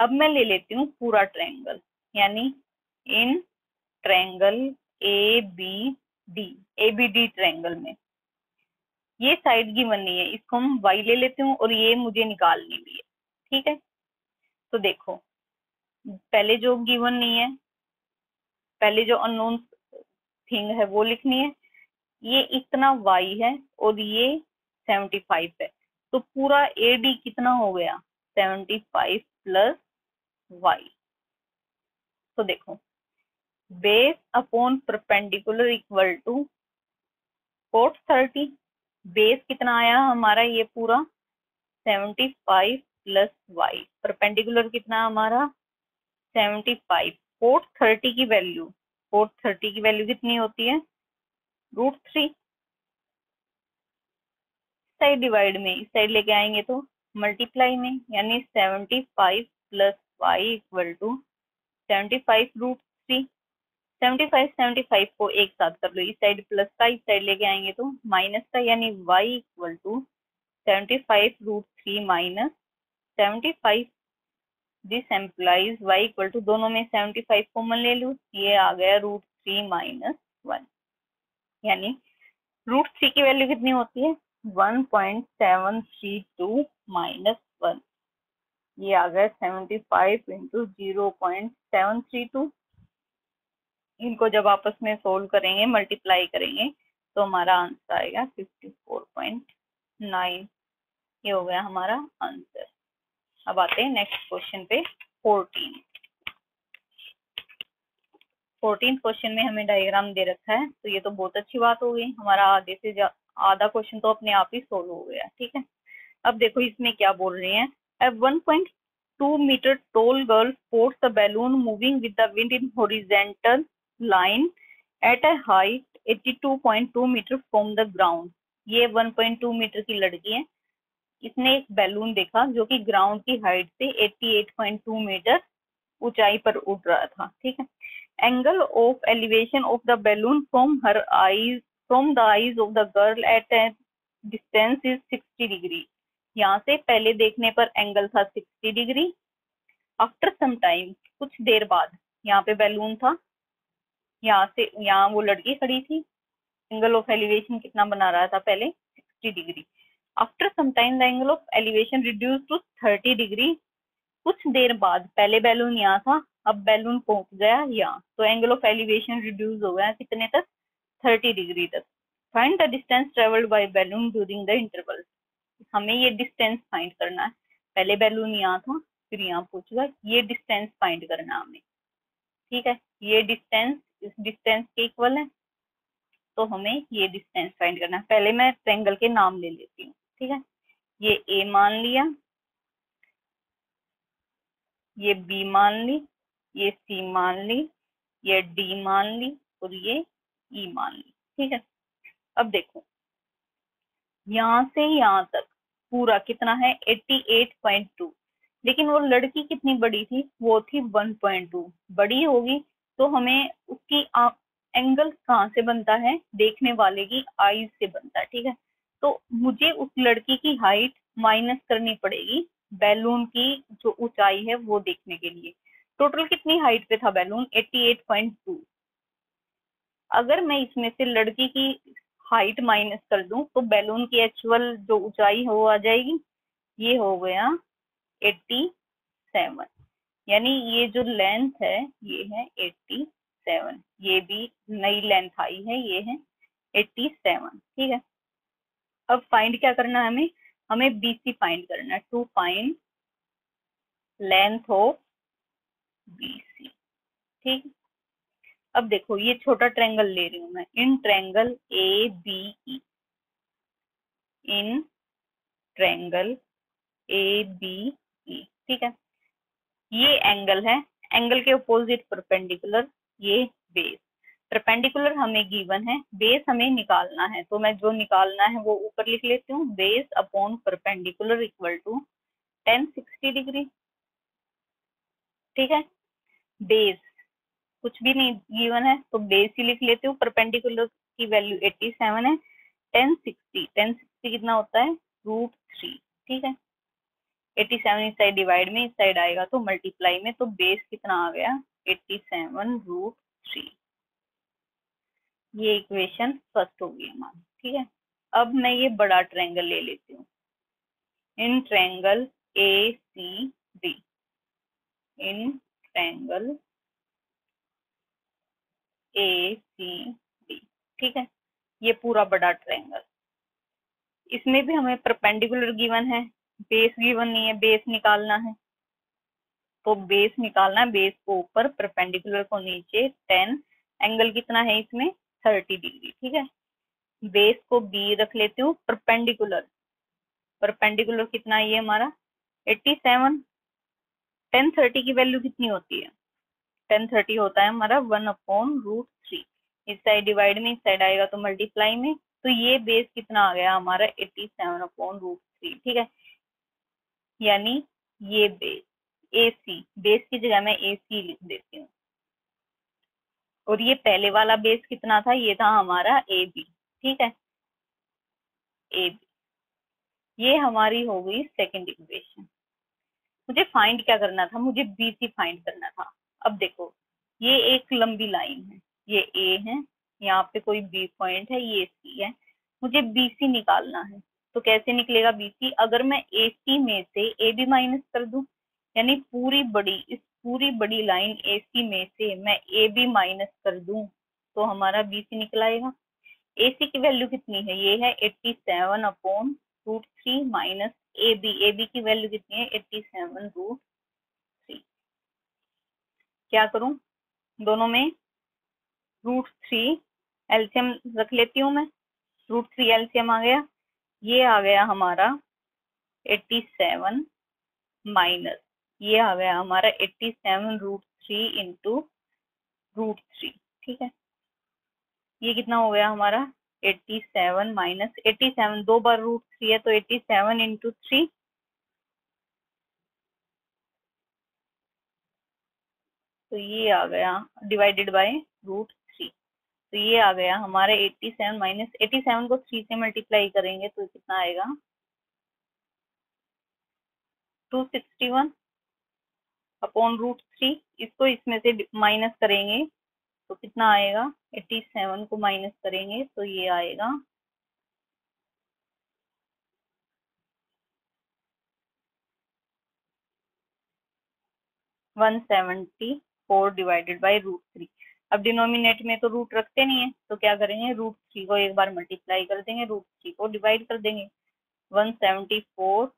अब मैं ले लेती हूँ पूरा ट्रायंगल, यानी इन ट्रायंगल ABD ट्रायंगल में ये साइड गिवन नहीं है, इसको हम y ले लेती हूँ और ये मुझे निकालनी भी है। ठीक है, तो देखो पहले जो गिवन नहीं है, पहले जो अननोन थिंग है वो लिखनी है। ये इतना y है और ये 75 है, तो पूरा AD कितना हो गया, 75 प्लस y। तो देखो base upon perpendicular equal to cot 30। Base कितना आया हमारा, ये पूरा 75 प्लस y, परपेंडिकुलर कितना हमारा 75। कोट 30 की वैल्यू, कोट 30 की वैल्यू कितनी होती है, √3। साइड डिवाइड में इस साइड लेके आएंगे तो मल्टीप्लाई में, यानी 75 प्लस y इक्वल टू 75 √3। 75 को एक साथ कर लो, इस साइड प्लस का, इस साइड लेके आएंगे तो माइनस का, यानी y equal to 75 √3 minus 75। This implies y equal to, दोनों में 75 कॉमन ले लूं, ये आ गया √3 माइनस 1, यानी √3 की वैल्यू कितनी होती है 1.732 माइनस 1, ये आ गया 75 इंटू 0.732। इनको जब आपस में सोल्व करेंगे, मल्टीप्लाई करेंगे, तो हमारा आंसर आएगा 54.9। ये हो गया हमारा आंसर। अब आते हैं नेक्स्ट क्वेश्चन पे, 14 क्वेश्चन में हमें डायग्राम दे रखा है, तो ये तो बहुत अच्छी बात हो गई, हमारा आधे से आधा क्वेश्चन तो अपने आप ही सोल्व हो गया। ठीक है, अब देखो इसमें क्या बोल रहे हैं, a 1.2 meter tall girl sports a balloon moving with the wind in horizontal line at a height 82.2 meter from the ground। ये 1.2 मीटर की लड़की है, इसने एक बैलून देखा जो कि ग्राउंड की हाइट से 88.2 मीटर ऊंचाई पर उड़ रहा था। ठीक है, angle of elevation of the balloon from the eyes of the girl at a distance is 60 degree. यहाँ से पहले देखने पर एंगल था 60 डिग्री। आफ्टर सम टाइम, कुछ देर बाद, यहाँ पे बैलून था, यहाँ से यहाँ वो लड़की खड़ी थी, एंगल ऑफ एलिवेशन कितना बना रहा था पहले 60 degree. After some time the angle of elevation reduce to 30 degree. कुछ देर बाद, पहले बैलून यहाँ था, अब बैलून पहुंच गया यहाँ, तो एंगल ऑफ एलिवेशन रिड्यूस हो गया कितने तक, 30 डिग्री तक। Find the distance travelled by balloon during the interval. हमें ये डिस्टेंस फाइंड करना है, पहले बैलून यहाँ था फिर यहाँ पहुंचेगा, ये डिस्टेंस फाइंड करना है हमें। ठीक है, ये डिस्टेंस इस डिस्टेंस के इक्वल है, तो हमें ये डिस्टेंस फाइंड करना है। पहले मैं ट्रायंगल के नाम ले लेती हूँ। ठीक है, ये ए मान लिया, ये बी मान ली, ये सी मान ली, ये डी मान ली और ये ई मान ली। ठीक है, अब देखो यहाँ से यहाँ तक पूरा कितना है 88.2, लेकिन वो लड़की कितनी बड़ी थी, वो थी 1.2 बड़ी होगी, तो हमें उसकी एंगल कहाँ से बनता है, देखने वाले की आईज से बनता है। ठीक है, तो मुझे उस लड़की की हाइट माइनस करनी पड़ेगी बैलून की जो ऊंचाई है वो देखने के लिए। टोटल कितनी हाइट पे था बैलून, 88.2। अगर मैं इसमें से लड़की की हाइट माइनस कर दूं तो बैलून की एक्चुअल जो ऊंचाई है वो आ जाएगी, ये हो गया 87, यानी ये जो लेंथ है ये है 87, ये भी नई लेंथ आई है, ये है 87। ठीक है, अब फाइंड क्या करना है हमें, हमें बीसी फाइंड करना है, to find length of BC. ठीक, अब देखो ये छोटा ट्रायंगल ले रही हूं मैं, in triangle A B E, in triangle A B E. ठीक है, ये एंगल है, एंगल के अपोजिट परपेंडिकुलर, ये बेस। परपेंडिकुलर हमें गिवन है, बेस हमें निकालना है, तो मैं जो निकालना है वो ऊपर लिख लेती हूँ, base upon perpendicular equal to 1060 degree. ठीक है। बेस कुछ भी नहीं गिवन है तो बेस ही लिख लेती हूँ। परपेंडिकुलर की वैल्यू 87 है। 1060 कितना होता है, √3। ठीक है, 87 इस साइड डिवाइड में, इस साइड आएगा तो मल्टीप्लाई में, तो बेस कितना आ गया, 87√3। ये इक्वेशन फर्स्ट होगी हमारी। ठीक है, अब मैं ये बड़ा ट्रायंगल ले लेती हूँ। In triangle ACD, in triangle ACD, ठीक है, ये पूरा बड़ा ट्रायंगल। इसमें भी हमें परपेंडिकुलर गिवन है, बेस गिवन नहीं है, बेस निकालना है। तो बेस निकालना है, बेस को ऊपर, परपेंडिकुलर को नीचे, 10, एंगल कितना है इसमें, 30 डिग्री। ठीक है, बेस को B रख लेती हूँ, परपेंडिकुलर, परपेंडिकुलर कितना है ये हमारा 87। 1030 की वैल्यू कितनी होती है, 1030 होता है हमारा 1/√3। इस साइड डिवाइड में, इस साइड आएगा तो मल्टीप्लाई में, तो ये बेस कितना आ गया हमारा 87/√3। ठीक है, यानी ये बेस AC, बेस की जगह मैं AC लिख देती हूँ। और ये पहले वाला बेस कितना था, ये था हमारा AB। ठीक है, AB, ये हमारी हो गई सेकंड इक्वेशन। मुझे फाइंड क्या करना था, मुझे BC फाइंड करना था। अब देखो, ये एक लंबी लाइन है, ये A है, यहाँ पे कोई B पॉइंट है, ये C है, मुझे BC निकालना है। तो कैसे निकलेगा BC, अगर मैं AC में से AB माइनस कर दूं, यानी इस पूरी बड़ी लाइन AC में से मैं AB माइनस कर दूं, तो हमारा BC निकल आएगा। AC की वैल्यू कितनी है, ये है 87/√3 माइनस AB की वैल्यू कितनी है, 87√3। क्या करूं, दोनों में √3 एलसीएम रख लेती हूँ मैं। √3 एलसीएम आ गया, ये आ गया हमारा 87 माइनस, ये आ गया हमारा 87√3 इंटू √3। ठीक है, ये कितना हो गया हमारा 87 माइनस 87, 2 बार √3 है तो 87 इंटू 3, तो ये आ गया डिवाइडेड बाय √3। तो ये आ गया हमारे 87 माइनस 87 को 3 से मल्टीप्लाई करेंगे तो कितना आएगा 261/√3। इसको इसमें से माइनस करेंगे तो कितना आएगा, 87 को माइनस करेंगे तो ये आएगा 174 डिवाइडेड बाय √3। अब डिनोमिनेट में तो रूट रखते नहीं है, तो क्या करेंगे, √3 को एक बार मल्टीप्लाई कर देंगे, √3 को डिवाइड कर देंगे। 174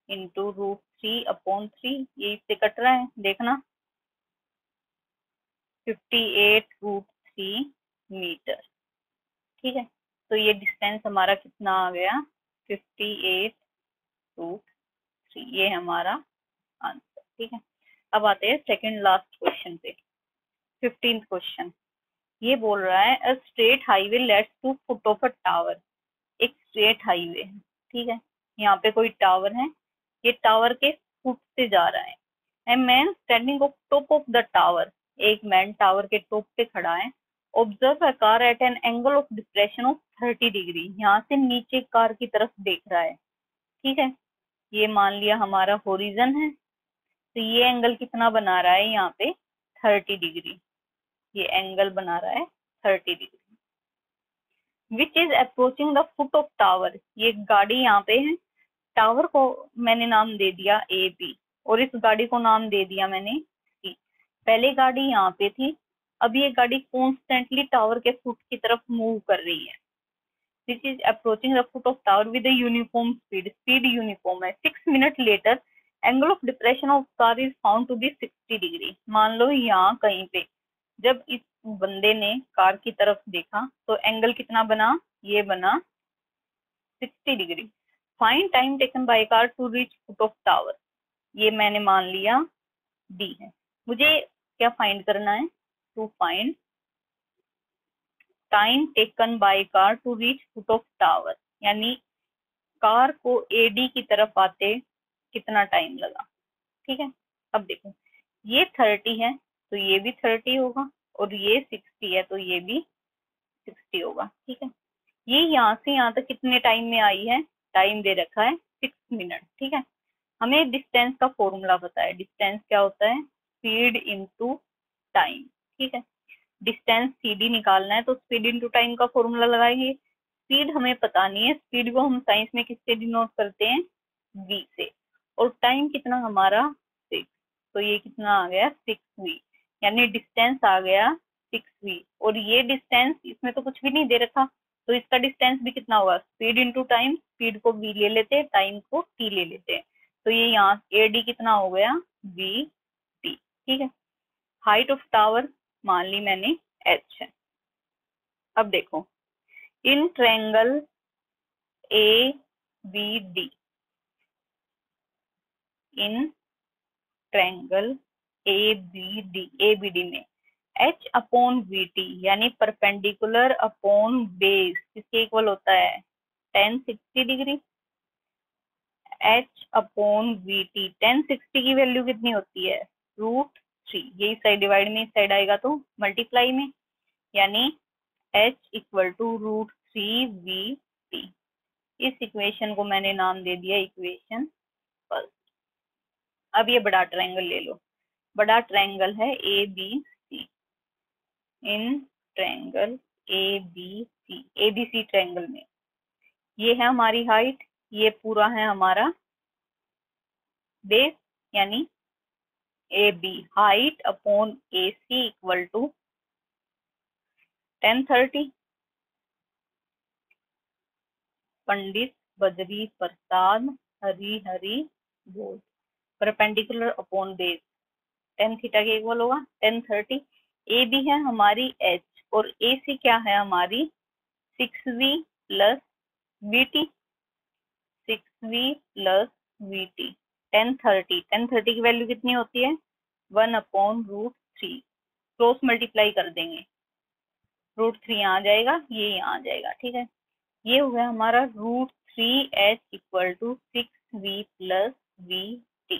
इंटू √3/3, ये इससे कट रहा है, देखना 58√3 मीटर। ठीक है, तो ये डिस्टेंस हमारा कितना आ गया, 58√3, ये हमारा आंसर। ठीक है, अब आते हैं सेकंड लास्ट क्वेश्चन पे, 15th क्वेश्चन। ये बोल रहा है a straight highway leads to foot of a tower. एक स्ट्रेट हाईवे है, ठीक है, यहाँ पे कोई टावर है, ये टावर के फुट से जा रहा है। A man standing of top of the tower, एक मैन टावर के टॉप पे खड़ा है। Observe a car eight an angle of depression of 30 degree, यहाँ से नीचे कार की तरफ देख रहा है। ठीक है, ये मान लिया हमारा होरिजन है, तो ये एंगल कितना बना रहा है यहाँ पे, 30 डिग्री। ये एंगल बना रहा है 30 degree. Which is approaching the foot of tower, ये गाड़ी यहाँ पे है, टावर को मैंने नाम दे दिया AB और इस गाड़ी को नाम दे दिया मैंने C। पहले गाड़ी यहाँ पे थी, अब ये गाड़ी कॉन्स्टेंटली टावर के फुट की तरफ मूव कर रही है। This is approaching the foot of tower with uniform speed, speed uniform है। 6 minute later angle of depression of car is found to be 60 degree. मान लो यहाँ कहीं पे जब इस बंदे ने कार की तरफ देखा तो एंगल कितना बना, ये बना 60 degree. Find time taken by car to reach foot of tower, ये मैंने मान लिया D है। मुझे क्या फाइंड करना है, to find time taken by car to reach foot of tower, यानी कार को AD की तरफ आते कितना टाइम लगा। ठीक है, अब देखो ये 30 है तो ये भी 30 होगा, और ये 60 है तो ये भी 60 होगा। ठीक है, ये यहाँ से यहाँ तक कितने टाइम में आई है, टाइम दे रखा है 6 मिनट। ठीक है, हमें डिस्टेंस का फॉर्मूला पता है, डिस्टेंस क्या होता है, स्पीड इनटू टाइम। ठीक है, डिस्टेंस CD निकालना है तो स्पीड इनटू टाइम का फॉर्मूला लगाएंगे। स्पीड हमें पता नहीं है, स्पीड को हम साइंस में किससे डिनोट करते हैं, v से, और टाइम कितना हमारा 6, तो ये कितना आ गया 6v, यानी डिस्टेंस आ गया 6v। और ये डिस्टेंस इसमें तो कुछ भी नहीं दे रखा, तो इसका डिस्टेंस भी कितना होगा, स्पीड इंटू टाइम, स्पीड को v ले लेते हैं, टाइम को t ले लेते हैं, तो ये यहाँ AD कितना हो गया VT। ठीक है, हाइट ऑफ टावर मान ली मैंने h है। अब देखो इन ट्रायंगल ABD, इन ट्रायंगल ABD में h अपॉन VT यानी परपेंडिकुलर अपॉन बेस किसके इक्वल होता है, tan 60 degree. h upon VT, tan 60 की वैल्यू कितनी होती है, √3, ये इस साइड डिवाइड में इस साइड आएगा तो मल्टीप्लाई में, यानी h इक्वल टू √3VT। इस इक्वेशन को मैंने नाम दे दिया इक्वेशन फर्स्ट। अब ये बड़ा ट्रायंगल ले लो, बड़ा ट्रायंगल है ABC, in triangle ABC triangle में ये है हमारी हाइट, ये पूरा है हमारा बेस, यानी AB, height upon AC equal to tan 30। Pandit Badri Prasad Hari Hari बोल, perpendicular upon base tan theta के इक्वल होगा tan 30। AB है हमारी h और AC क्या है हमारी 6v plus VT, 6v plus VT, tan 30 की वैल्यू कितनी होती है 1/√3, क्रॉस मल्टीप्लाई कर देंगे, √3 यहाँ आ जाएगा, ये यहाँ आ जाएगा। ठीक है, ये हो गया हमारा √3h equal to 6v plus VT।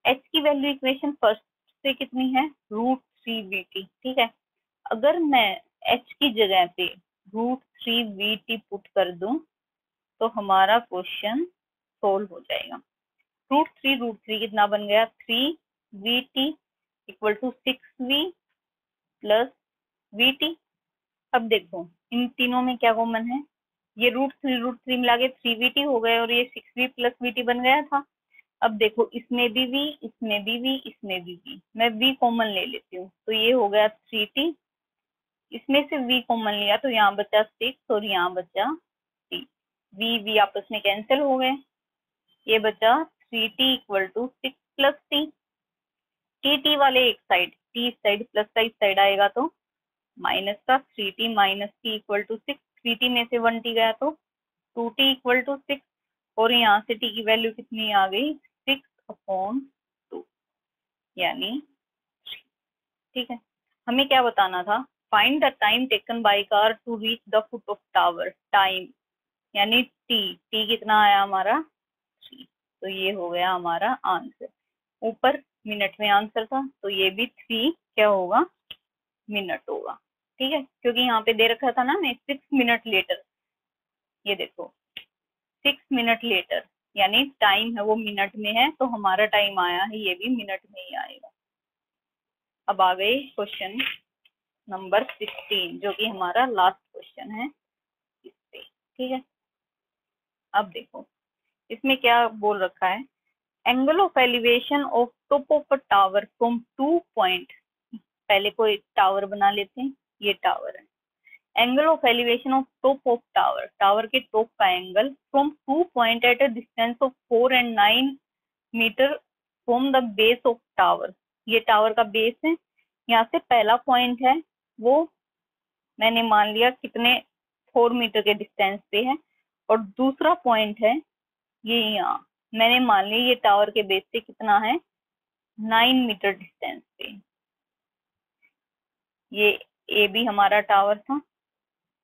h की वैल्यू इक्वेशन फर्स्ट से कितनी है, √3VT। ठीक है, अगर मैं h की जगह पे √3VT पुट कर दूं तो हमारा क्वेश्चन सोल्व हो जाएगा। √3 कितना बन गया 3VT equal to 6v plus VT। अब देखो इन तीनों में क्या कॉमन है, ये √3 मिला के 3VT हो गए और ये 6v प्लस VT बन गया था। अब देखो इसमें भी v, इसमें भी v, इसमें भी v, मैं v कॉमन ले लेती हूँ तो ये हो गया 3t, इसमें से v कॉमन लिया तो यहाँ बचा 6 और यहाँ बचा t, v आपस में कैंसिल हो गए, ये बचा 3t equal to 6 plus t, t वाले एक साइड, t इस साइड प्लस का इस साइड आएगा तो माइनस का, 3t minus t equal to 6, 3t में से 1t गया तो 2t इक्वल टू 6, और यहाँ से t की वैल्यू कितनी आ गई 6/2 यानी 3। ठीक है, हमें क्या बताना था, find the time taken by car to reach the foot of tower, time यानी t कितना आया हमारा 3, तो ये हो गया हमारा आंसर। ऊपर मिनट में आंसर था तो ये भी 3 क्या होगा मिनट होगा। ठीक है, क्योंकि यहाँ पे दे रखा था ना मैं 6 मिनट लेटर, ये देखो 6 मिनट लेटर यानी टाइम है वो मिनट में है, तो हमारा टाइम आया है ये भी मिनट में ही आएगा। अब आ गए क्वेश्चन नंबर 16 जो कि हमारा लास्ट क्वेश्चन है इस पे। ठीक है, अब देखो इसमें क्या बोल रखा है, angle of elevation of top of a tower from 2 point, पहले कोई टावर बना लेते हैं, ये टावर है, angle of elevation of top of tower, tower के टॉप का angle from 2 point at a distance of 4 and 9 metre from the base of tower, ये टावर का बेस है, यहाँ से पहला पॉइंट है वो मैंने मान लिया कितने 4 मीटर के डिस्टेंस पे है, और दूसरा पॉइंट है ये यहाँ मैंने मान लिया ये टावर के बेस से कितना है 9 मीटर डिस्टेंस पे। ये ए बी हमारा टावर था,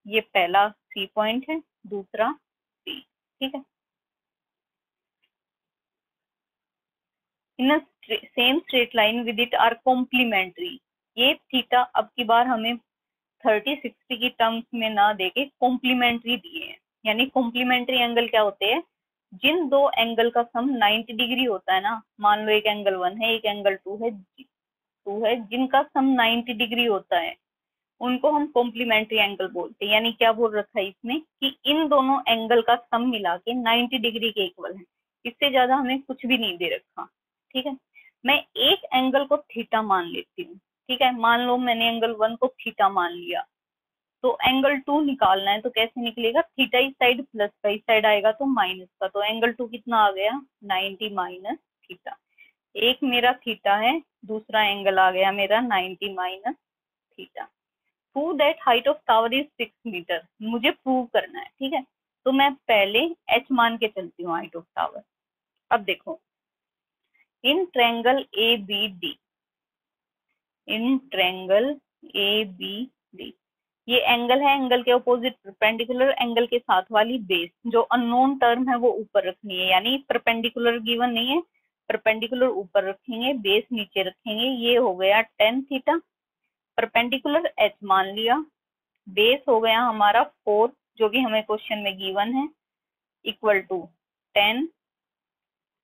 ये पहला सी पॉइंट है, दूसरा सी। ठीक है, in a same straight line with it are complementary. ये थीटा अब की बार हमें 30-60 की टर्म्स में ना देके कॉम्प्लीमेंट्री दिए हैं। यानी कॉम्प्लीमेंट्री एंगल क्या होते हैं, जिन दो एंगल का सम 90 डिग्री होता है ना, मान लो एक एंगल 1 है एक एंगल 2 है, जिनका सम 90 डिग्री होता है उनको हम कॉम्प्लीमेंट्री एंगल बोलते हैं। यानी क्या बोल रखा है इसमें कि इन दोनों एंगल का सम मिला के 90 डिग्री के इक्वल है, इससे ज्यादा हमें कुछ भी नहीं दे रखा। ठीक है, मैं एक एंगल को थीटा मान लेती हूँ। ठीक है, मान लो मैंने एंगल 1 को थीटा मान लिया, तो एंगल 2 निकालना है तो कैसे निकलेगा, थीटा इस साइड प्लस का इस साइड आएगा तो माइनस का, तो एंगल 2 कितना आ गया 90 माइनस थीटा। एक मेरा थीटा है, दूसरा एंगल आ गया मेरा 90 minus theta. Prove that height of tower is 6 metre, मुझे प्रूव करना है। ठीक है, तो मैं पहले h मान के चलती हूँ हाइट ऑफ टावर। अब देखो, इन ट्रायंगल ABD, इन ट्रायंगल ABD ये एंगल है, एंगल के अपोजिट परपेंडिकुलर, एंगल के साथ वाली बेस, जो अननोन टर्म है वो ऊपर रखनी है। यानी परपेंडिकुलर गिवन नहीं है, परपेंडिकुलर ऊपर रखेंगे, बेस नीचे रखेंगे। ये हो गया 10 थीटा, परपेंडिकुलर h मान लिया, बेस हो गया हमारा 4 जो कि हमें क्वेश्चन में गिवन है, इक्वल टू 10,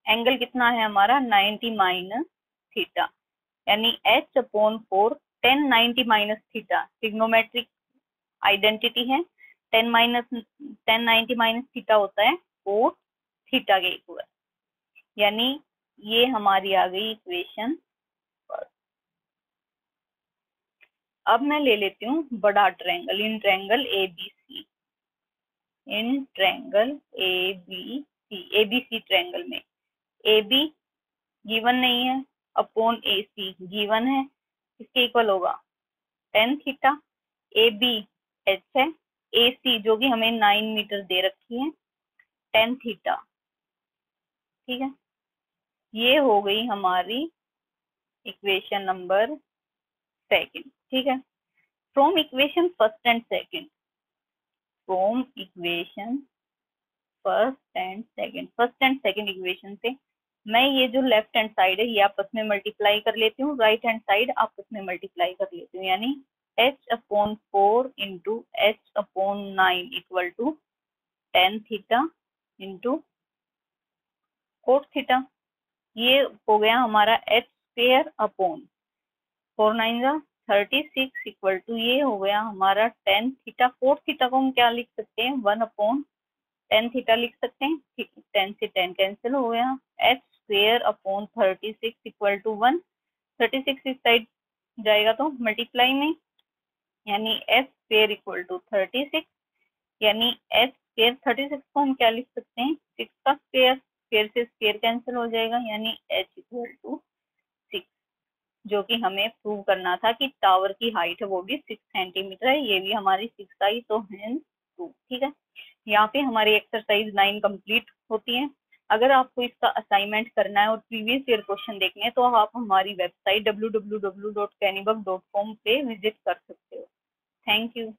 एंगल कितना है हमारा 90 माइनस थीटा। यानी h upon 4, 10 90 minus theta trigonometric identity है। 10 90 माइनस थीटा होता है 4 थीटा के इक्वल। यानी ये हमारी आ गई इक्वेशन। अब मैं ले लेती हूँ बड़ा triangle, in triangle ABC, in triangle ABC triangle में AB गिवन नहीं है, अपॉन AC गिवन है, इसके इक्वल होगा 10 थीटा। AB h है, AC जो कि हमें 9 मीटर दे रखी है 10 थीटा। ठीक है, ये हो गई हमारी इक्वेशन नंबर सेकंड। ठीक है, from equation first and second, from equation first and second equation से मैं ये जो लेफ्ट हैंड साइड है ये आपस में मल्टीप्लाई कर लेती हूँ, राइट हैंड साइड आपस में मल्टीप्लाई कर लेती हूँ। यानी h upon 4 into h upon 9 equal to 10 theta into cot theta. ये हो गया हमारा h स्क्वायर अपॉन 4 9 जा 36 इक्वल टू ये हो गया हमारा 10 थीटा। कोट थीटा को हम क्या लिख सकते हैं, 1 अपॉन 10 थीटा लिख सकते हैं। 10 से 10 कैंसिल हो गया, h square upon 36 equal to 1, 36 इस साइड जाएगा तो मल्टीप्लाई में, यानी h स्क्वायर इक्वल टू 36। यानी h स्क्वायर 36 को हम क्या लिख सकते हैं, 6 का स्क्वायर, स्क्वायर से स्क्वायर कैंसिल हो जाएगा, यानी h इक्वल टू 6। जो कि हमें प्रूव करना था कि टावर की हाइट है वो भी 6 सेंटीमीटर है, ये भी हमारी 6 आई, तो हेंस 2। ठीक है, यहाँ पे हमारी एक्सरसाइज 9 कंप्लीट होती है। अगर आपको इसका असाइनमेंट करना है और प्रीवियस ईयर क्वेश्चन देखने हैं तो आप हमारी वेबसाइट www.canibug.com पे विजिट कर सकते हो। Thank you.